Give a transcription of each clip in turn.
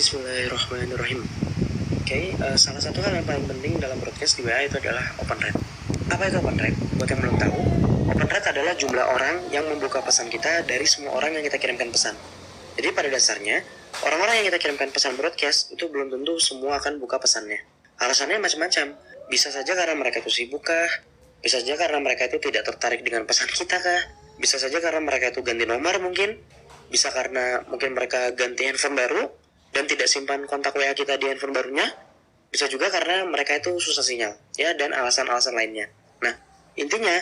Bismillahirrahmanirrahim. Salah satu hal yang paling penting dalam broadcast di WA itu adalah open rate. Apa itu open rate? Buat yang belum tahu, open rate adalah jumlah orang yang membuka pesan kita dari semua orang yang kita kirimkan pesan. Jadi pada dasarnya, orang-orang yang kita kirimkan pesan broadcast itu belum tentu semua akan buka pesannya. Alasannya macam-macam. Bisa saja karena mereka itu sibuk kah? Bisa saja karena mereka itu tidak tertarik dengan pesan kita kah? Bisa saja karena mereka itu ganti nomor mungkin. Bisa karena mungkin mereka ganti handphone baru dan tidak simpan kontak WA kita di handphone barunya. Bisa juga karena mereka itu susah sinyal, ya, dan alasan-alasan lainnya. Nah, intinya,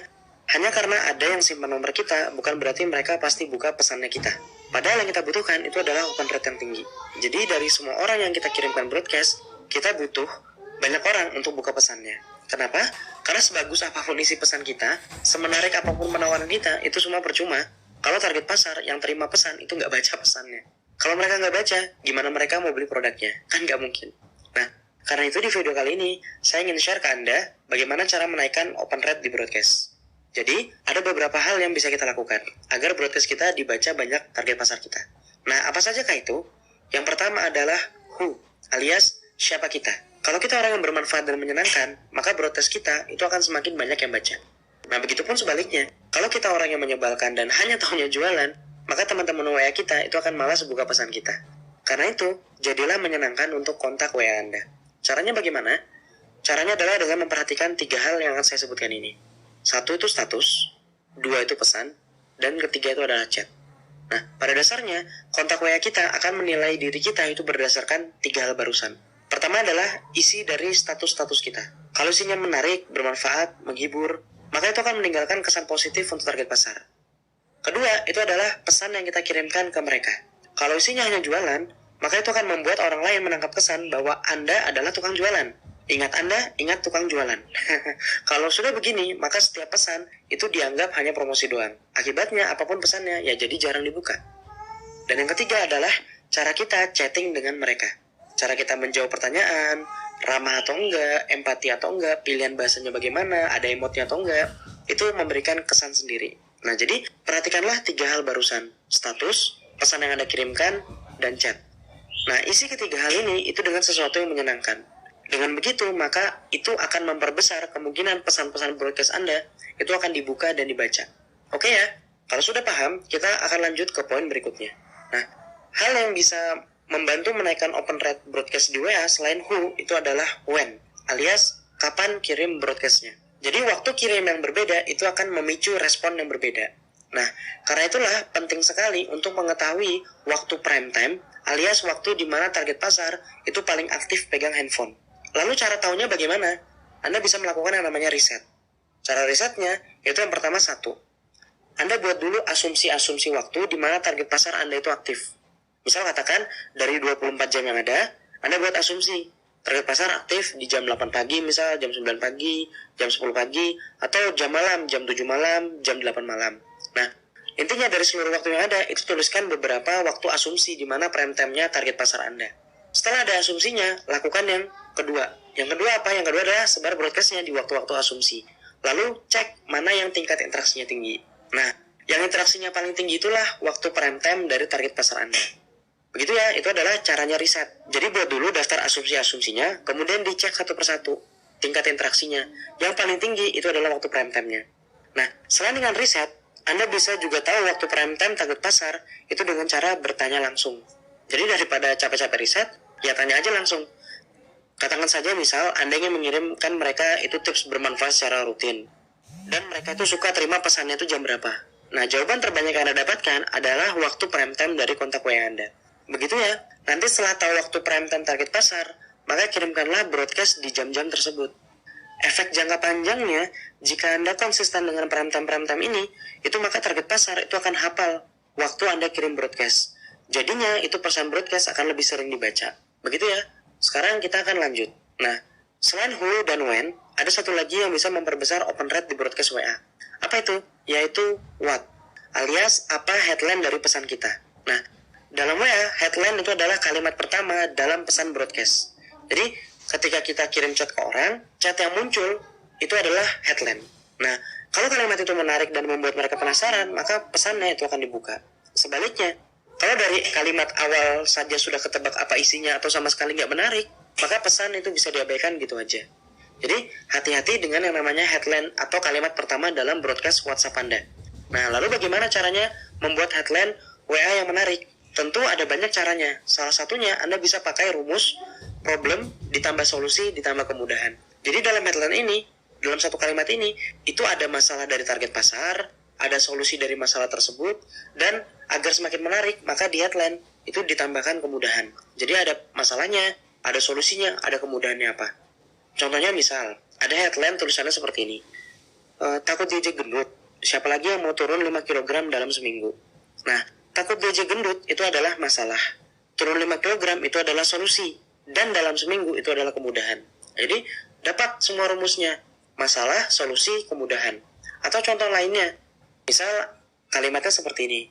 hanya karena ada yang simpan nomor kita, bukan berarti mereka pasti buka pesannya kita. Padahal yang kita butuhkan itu adalah open rate yang tinggi. Jadi dari semua orang yang kita kirimkan broadcast, kita butuh banyak orang untuk buka pesannya. Kenapa? Karena sebagus apapun isi pesan kita, semenarik apapun penawaran kita, itu semua percuma kalau target pasar yang terima pesan itu nggak baca pesannya. Kalau mereka nggak baca, gimana mereka mau beli produknya? Kan nggak mungkin. Nah, karena itu di video kali ini, saya ingin share ke Anda bagaimana cara menaikkan open rate di broadcast. Jadi, ada beberapa hal yang bisa kita lakukan agar broadcast kita dibaca banyak target pasar kita. Nah, apa saja kah itu? Yang pertama adalah who, alias siapa kita. Kalau kita orang yang bermanfaat dan menyenangkan, maka broadcast kita itu akan semakin banyak yang baca. Nah, begitupun sebaliknya. Kalau kita orang yang menyebalkan dan hanya tahunya jualan, maka teman-teman WA kita itu akan malas buka pesan kita. Karena itu, jadilah menyenangkan untuk kontak WA Anda. Caranya bagaimana? Caranya adalah dengan memperhatikan 3 hal yang akan saya sebutkan ini. 1 itu status, 2 itu pesan, dan ketiga itu adalah chat. Nah, pada dasarnya, kontak WA kita akan menilai diri kita itu berdasarkan 3 hal barusan. Pertama adalah isi dari status-status kita. Kalau isinya menarik, bermanfaat, menghibur, maka itu akan meninggalkan kesan positif untuk target pasar. Kedua, itu adalah pesan yang kita kirimkan ke mereka. Kalau isinya hanya jualan, maka itu akan membuat orang lain menangkap kesan bahwa Anda adalah tukang jualan. Ingat Anda, ingat tukang jualan. Kalau sudah begini, maka setiap pesan itu dianggap hanya promosi doang. Akibatnya, apapun pesannya, ya jadi jarang dibuka. Dan yang ketiga adalah cara kita chatting dengan mereka. Cara kita menjawab pertanyaan, ramah atau enggak, empati atau enggak, pilihan bahasanya bagaimana, ada emotnya atau enggak, itu memberikan kesan sendiri. Nah, jadi perhatikanlah 3 hal barusan. Status, pesan yang Anda kirimkan, dan chat. Nah, isi ketiga hal ini itu dengan sesuatu yang menyenangkan. Dengan begitu, maka itu akan memperbesar kemungkinan pesan-pesan broadcast Anda itu akan dibuka dan dibaca. Oke ya? Kalau sudah paham, kita akan lanjut ke poin berikutnya. Nah, hal yang bisa membantu menaikkan open rate broadcast di WA selain who, itu adalah when, alias kapan kirim broadcastnya. Jadi waktu kirim yang berbeda itu akan memicu respon yang berbeda. Nah, karena itulah penting sekali untuk mengetahui waktu prime time alias waktu di mana target pasar itu paling aktif pegang handphone. Lalu cara tahunya bagaimana? Anda bisa melakukan yang namanya riset. Cara risetnya yaitu yang pertama 1. Anda buat dulu asumsi-asumsi waktu di mana target pasar Anda itu aktif. Misal katakan dari 24 jam yang ada, Anda buat asumsi target pasar aktif di jam 8 pagi, misal jam 9 pagi, jam 10 pagi, atau jam malam, jam 7 malam, jam 8 malam. Nah, intinya dari seluruh waktu yang ada, itu tuliskan beberapa waktu asumsi di mana prime time-nya target pasar Anda. Setelah ada asumsinya, lakukan yang kedua. Yang kedua apa? Yang kedua adalah sebar broadcast-nya di waktu-waktu asumsi. Lalu cek mana yang tingkat interaksinya tinggi. Nah, yang interaksinya paling tinggi itulah waktu prime time dari target pasar Anda. Begitu ya, itu adalah caranya riset. Jadi buat dulu daftar asumsi-asumsinya, kemudian dicek satu persatu tingkat interaksinya. Yang paling tinggi itu adalah waktu prime time-nya. Nah, selain dengan riset, Anda bisa juga tahu waktu prime time target pasar itu dengan cara bertanya langsung. Jadi daripada capek-capek riset, ya tanya aja langsung. Katakan saja misal Anda ingin mengirimkan mereka itu tips bermanfaat secara rutin. Dan mereka itu suka terima pesannya itu jam berapa. Nah, jawaban terbanyak yang Anda dapatkan adalah waktu prime time dari kontak WA Anda. Begitu ya, nanti setelah tahu waktu prime time target pasar, maka kirimkanlah broadcast di jam-jam tersebut. Efek jangka panjangnya, jika Anda konsisten dengan prime time ini, itu maka target pasar itu akan hafal waktu Anda kirim broadcast. Jadinya itu pesan broadcast akan lebih sering dibaca. Begitu ya, sekarang kita akan lanjut. Nah, selain who dan when, ada satu lagi yang bisa memperbesar open rate di broadcast WA. Apa itu? Yaitu what, alias apa headline dari pesan kita. Nah, dalam WA, headline itu adalah kalimat pertama dalam pesan broadcast. Jadi, ketika kita kirim chat ke orang, chat yang muncul itu adalah headline. Nah, kalau kalimat itu menarik dan membuat mereka penasaran, maka pesannya itu akan dibuka. Sebaliknya, Kalau dari kalimat awal saja sudah ketebak apa isinya atau sama sekali nggak menarik, maka pesan itu bisa diabaikan gitu aja. Jadi hati-hati dengan yang namanya headline atau kalimat pertama dalam broadcast WhatsApp Anda. Nah, lalu bagaimana caranya membuat headline WA yang menarik? Tentu ada banyak caranya. Salah satunya Anda bisa pakai rumus problem ditambah solusi ditambah kemudahan. Jadi dalam headline ini, dalam satu kalimat ini, itu ada masalah dari target pasar, ada solusi dari masalah tersebut, dan agar semakin menarik, maka di headline itu ditambahkan kemudahan. Jadi ada masalahnya, ada solusinya, ada kemudahannya apa. Contohnya misal, ada headline tulisannya seperti ini. Takut diejek gendut, siapa lagi yang mau turun 5 kg dalam seminggu? Nah, takut diejek gendut itu adalah masalah. Turun 5 kg itu adalah solusi. Dan dalam seminggu itu adalah kemudahan. Jadi, dapat semua rumusnya. Masalah, solusi, kemudahan. Atau contoh lainnya, misal kalimatnya seperti ini.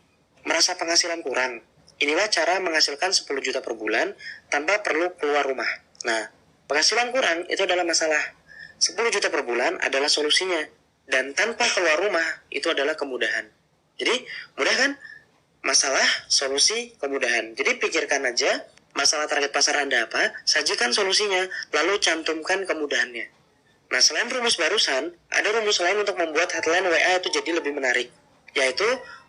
Merasa penghasilan kurang. Inilah cara menghasilkan 10 juta per bulan tanpa perlu keluar rumah. Nah, penghasilan kurang itu adalah masalah. 10 juta per bulan adalah solusinya. Dan tanpa keluar rumah itu adalah kemudahan. Jadi, mudah kan? Masalah, solusi, kemudahan. Jadi, pikirkan aja masalah target pasar Anda apa, sajikan solusinya, lalu cantumkan kemudahannya. Nah, selain rumus barusan, ada rumus lain untuk membuat headline WA itu jadi lebih menarik, yaitu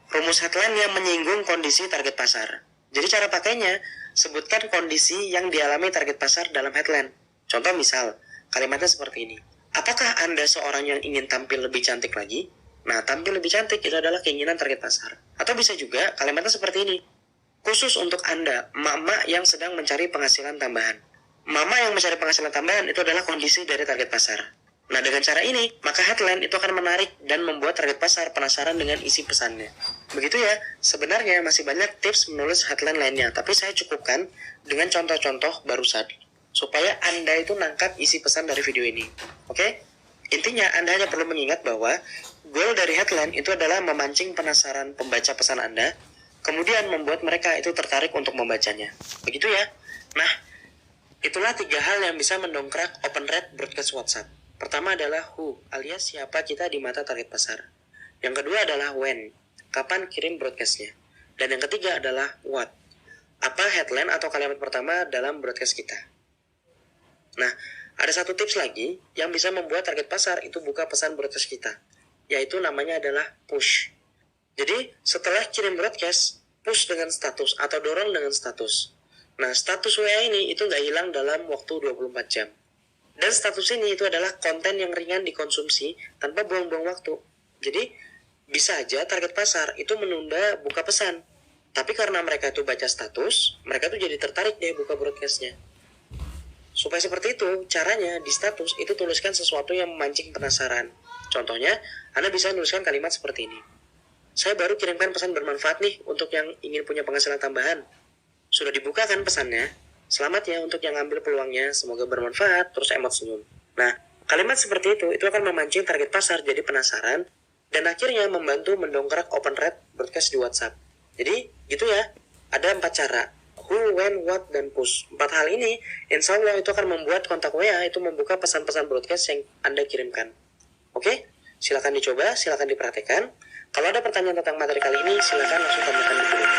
rumus headline yang menyinggung kondisi target pasar. Jadi cara pakainya, sebutkan kondisi yang dialami target pasar dalam headline. Contoh misal, kalimatnya seperti ini. Apakah Anda seorang yang ingin tampil lebih cantik lagi? Nah, tampil lebih cantik itu adalah keinginan target pasar. Atau bisa juga kalimatnya seperti ini. Khusus untuk Anda, mama yang sedang mencari penghasilan tambahan. Mama yang mencari penghasilan tambahan itu adalah kondisi dari target pasar. Nah, dengan cara ini, maka headline itu akan menarik dan membuat target pasar penasaran dengan isi pesannya. Begitu ya, sebenarnya masih banyak tips menulis headline lainnya, tapi saya cukupkan dengan contoh-contoh barusan, supaya Anda itu nangkap isi pesan dari video ini. Oke? Intinya, Anda hanya perlu mengingat bahwa goal dari headline itu adalah memancing penasaran pembaca pesan Anda, kemudian membuat mereka itu tertarik untuk membacanya. Begitu ya? Nah, itulah 3 hal yang bisa mendongkrak open rate broadcast WhatsApp. Pertama adalah who, alias siapa kita di mata target pasar. Yang kedua adalah when, kapan kirim broadcastnya. Dan yang ketiga adalah what, apa headline atau kalimat pertama dalam broadcast kita. Nah, ada satu tips lagi yang bisa membuat target pasar itu buka pesan broadcast kita, yaitu namanya adalah push. Jadi, setelah kirim broadcast, push dengan status atau dorong dengan status. Nah, status WA ini itu nggak hilang dalam waktu 24 jam. Dan status ini itu adalah konten yang ringan dikonsumsi tanpa buang-buang waktu. Jadi, bisa aja target pasar itu menunda buka pesan. Tapi karena mereka itu baca status, mereka tuh jadi tertarik deh buka broadcastnya. Supaya seperti itu, caranya di status itu tuliskan sesuatu yang memancing penasaran. Contohnya, Anda bisa menuliskan kalimat seperti ini. Saya baru kirimkan pesan bermanfaat nih untuk yang ingin punya penghasilan tambahan. Sudah dibuka kan pesannya? Selamat ya untuk yang ambil peluangnya, semoga bermanfaat, terus emot senyum. Nah, kalimat seperti itu akan memancing target pasar jadi penasaran, dan akhirnya membantu mendongkrak open rate broadcast di WhatsApp. Jadi, gitu ya, ada 4 cara. Who, when, what, dan push. 4 hal ini, insya Allah itu akan membuat kontak WA itu membuka pesan-pesan broadcast yang Anda kirimkan. Oke? Silakan dicoba, silakan diperhatikan. Kalau ada pertanyaan tentang materi kali ini, silakan langsung tanyakan di kolom.